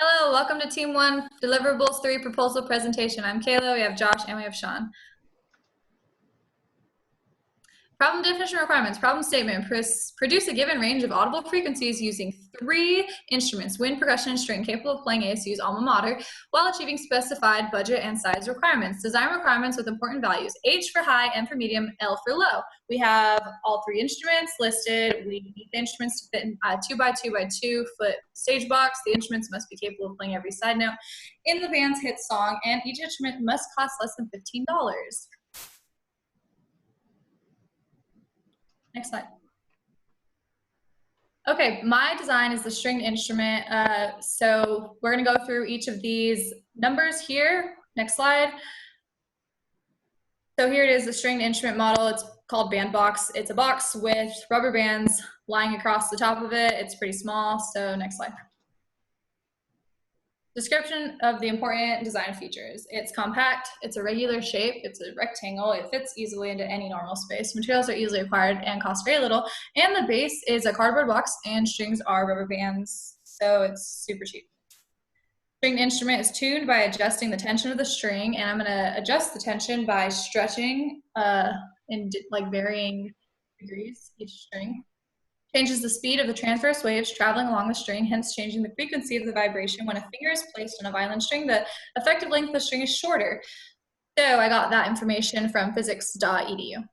Hello, welcome to Team 1 Deliverables 3 proposal presentation. I'm Kayla, we have Josh, and we have Sean. Problem definition requirements. Problem statement. Produce a given range of audible frequencies using 3 instruments, wind, percussion, and string, capable of playing ASU's alma mater, while achieving specified budget and size requirements. Design requirements with important values. H for high, M for medium, L for low. We have all 3 instruments listed. We need the instruments to fit in a 2x2x2 foot stage box. The instruments must be capable of playing every side note in the band's hit song, and each instrument must cost less than $15. Next slide. Okay, my design is the stringed instrument. So we're gonna go through each of these numbers here. Next slide. So here it is, the stringed instrument model. It's called band box. It's a box with rubber bands lying across the top of it. It's pretty small, so next slide. Description of the important design features. It's compact, it's a regular shape, it's a rectangle, it fits easily into any normal space. Materials are easily acquired and cost very little. And the base is a cardboard box and strings are rubber bands, so it's super cheap. Stringed instrument is tuned by adjusting the tension of the string, and I'm gonna adjust the tension by stretching in like varying degrees each string. Changes the speed of the transverse waves traveling along the string, hence changing the frequency of the vibration. When a finger is placed on a violin string, the effective length of the string is shorter. So I got that information from physics.edu.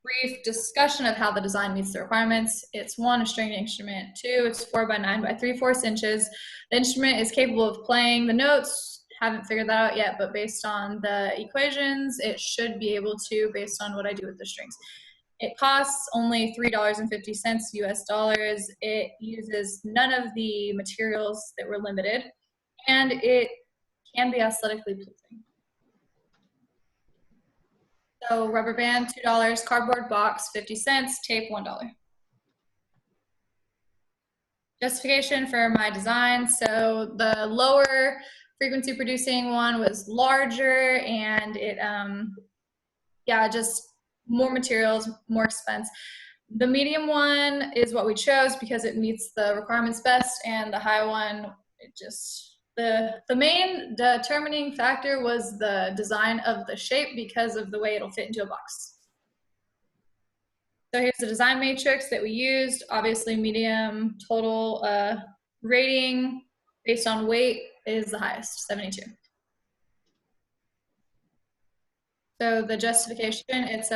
Brief discussion of how the design meets the requirements. It's 1, a stringed instrument. 2, it's 4 by 9 by 3/4 inches. The instrument is capable of playing the notes. Haven't figured that out yet, but based on the equations, it should be able to, based on what I do with the strings. It costs only $3.50 US dollars. It uses none of the materials that were limited, and it can be aesthetically pleasing. So rubber band, $2, cardboard box, 50 cents, tape, $1. Justification for my design. So the lower frequency producing one was larger, and it, just more materials, more expense. The medium one is what we chose because it meets the requirements best, and the high one, it just, the main determining factor was the design of the shape because of the way it'll fit into a box. So here's the design matrix that we used. Obviously medium total rating based on weight is the highest, 72. So the justification, it's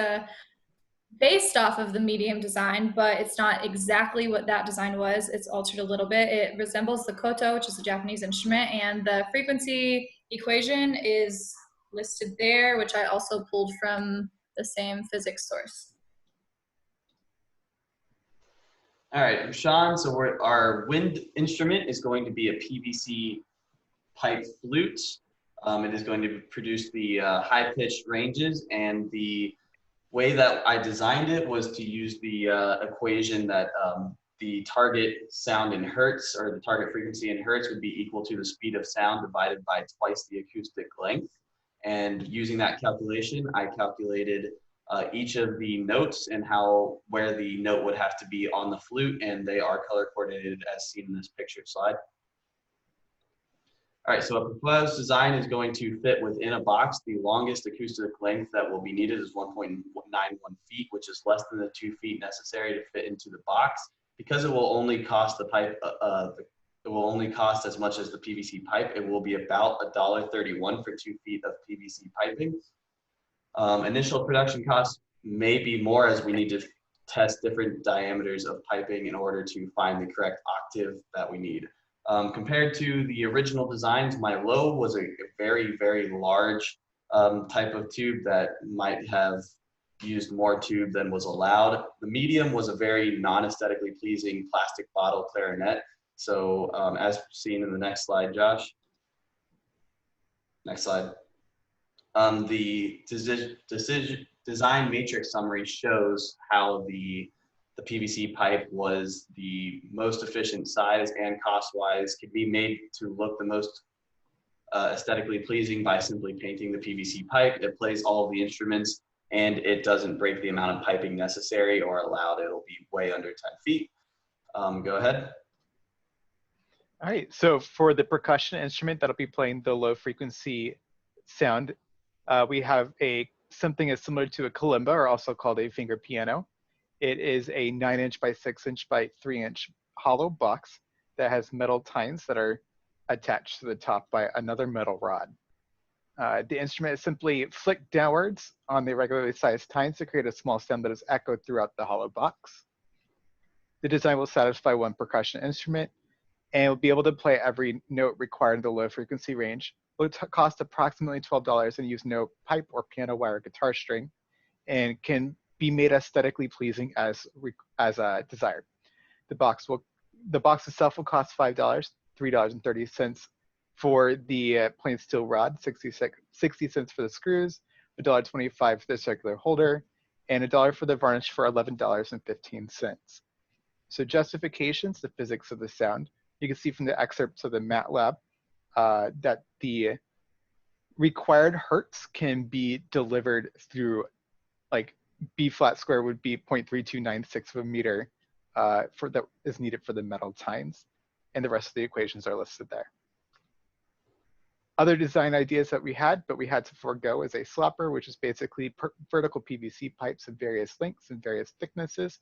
based off of the medium design, but it's not exactly what that design was. It's altered a little bit. It resembles the koto, which is a Japanese instrument, and the frequency equation is listed there, which I also pulled from the same physics source. All right, Sean, so our wind instrument is going to be a PVC pipe flute. It is going to produce the high-pitched ranges, and the way that I designed it was to use the equation that the target sound in hertz, or the target frequency in hertz, would be equal to the speed of sound divided by twice the acoustic length. And using that calculation, I calculated each of the notes and where the note would have to be on the flute, and they are color coordinated as seen in this picture slide. All right, so a proposed design is going to fit within a box. The longest acoustic length that will be needed is 1.91 feet, which is less than the 2 feet necessary to fit into the box. Because it will only cost the pipe, it will only cost as much as the PVC pipe. It will be about $1.31 for 2 feet of PVC piping. Initial production costs may be more, as we need to test different diameters of piping in order to find the correct octave that we need. Compared to the original designs, my low was a very, very large type of tube that might have used more tube than was allowed. The medium was a very non-aesthetically pleasing plastic bottle clarinet. So as seen in the next slide, Josh. Next slide. The design matrix summary shows how the PVC pipe was the most efficient size and cost-wise, could be made to look the most aesthetically pleasing by simply painting the PVC pipe. It plays all of the instruments, and it doesn't break the amount of piping necessary or allowed. It'll be way under 10 feet. Go ahead. All right, so for the percussion instrument that'll be playing the low frequency sound, we have something as similar to a kalimba, or also called a finger piano. It is a 9-inch by 6-inch by 3-inch hollow box that has metal tines that are attached to the top by another metal rod. The instrument is simply flicked downwards on the regularly sized tines to create a small sound that is echoed throughout the hollow box. The design will satisfy one percussion instrument and will be able to play every note required in the low frequency range. It will cost approximately $12 and use no pipe or piano wire guitar string, and can be made aesthetically pleasing as desired. The box itself will cost $5, $3.30 for the plain steel rod, 60 cents for the screws, $1.25 for the circular holder, and $1 for the varnish for $11.15. So justifications, the physics of the sound. You can see from the excerpts of the MATLAB that the required hertz can be delivered through, like, B flat square would be 0.3296 of a meter for that is needed for the metal tines, and the rest of the equations are listed there. Other design ideas that we had, but we had to forego, is a slapper, which is basically vertical PVC pipes of various lengths and various thicknesses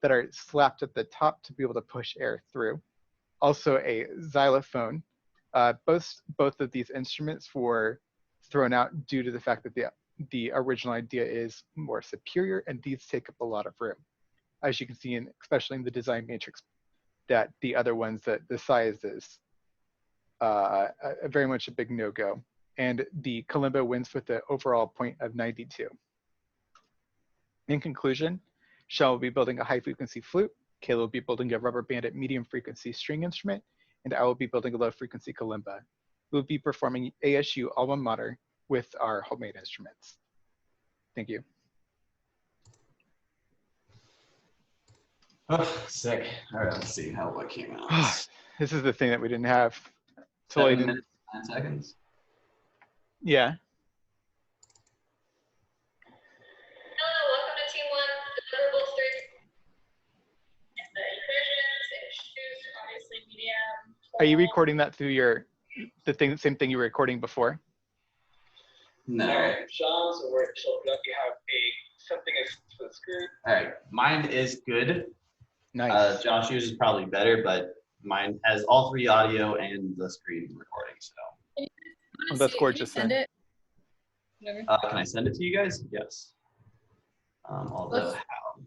that are slapped at the top to be able to push air through. Also a xylophone. Both of these instruments were thrown out due to the fact that the original idea is more superior, and these take up a lot of room. As you can see, especially in the design matrix, that the other ones, that the size is very much a big no-go. And the kalimba wins with the overall point of 92. In conclusion, Sean will be building a high-frequency flute, Kayla will be building a rubber-banded medium-frequency string instrument, and I will be building a low-frequency kalimba. We will be performing ASU alma mater with our homemade instruments. Thank you. Oh, sick. All right, let's see what came out. This is the thing that we didn't have. 7 minutes, 9 seconds. Yeah. Welcome to Team 1, Deliverables 3. It's the equations, issues, obviously medium. Are you recording that through same thing you were recording before? No. Sean, so you have something for the screw. All right, mine is good. Nice. Josh uses probably better, but mine has all 3 audio and the screen recording. So. Oh, that's gorgeous. Can you send it? Can I send it to you guys? Yes. Although how?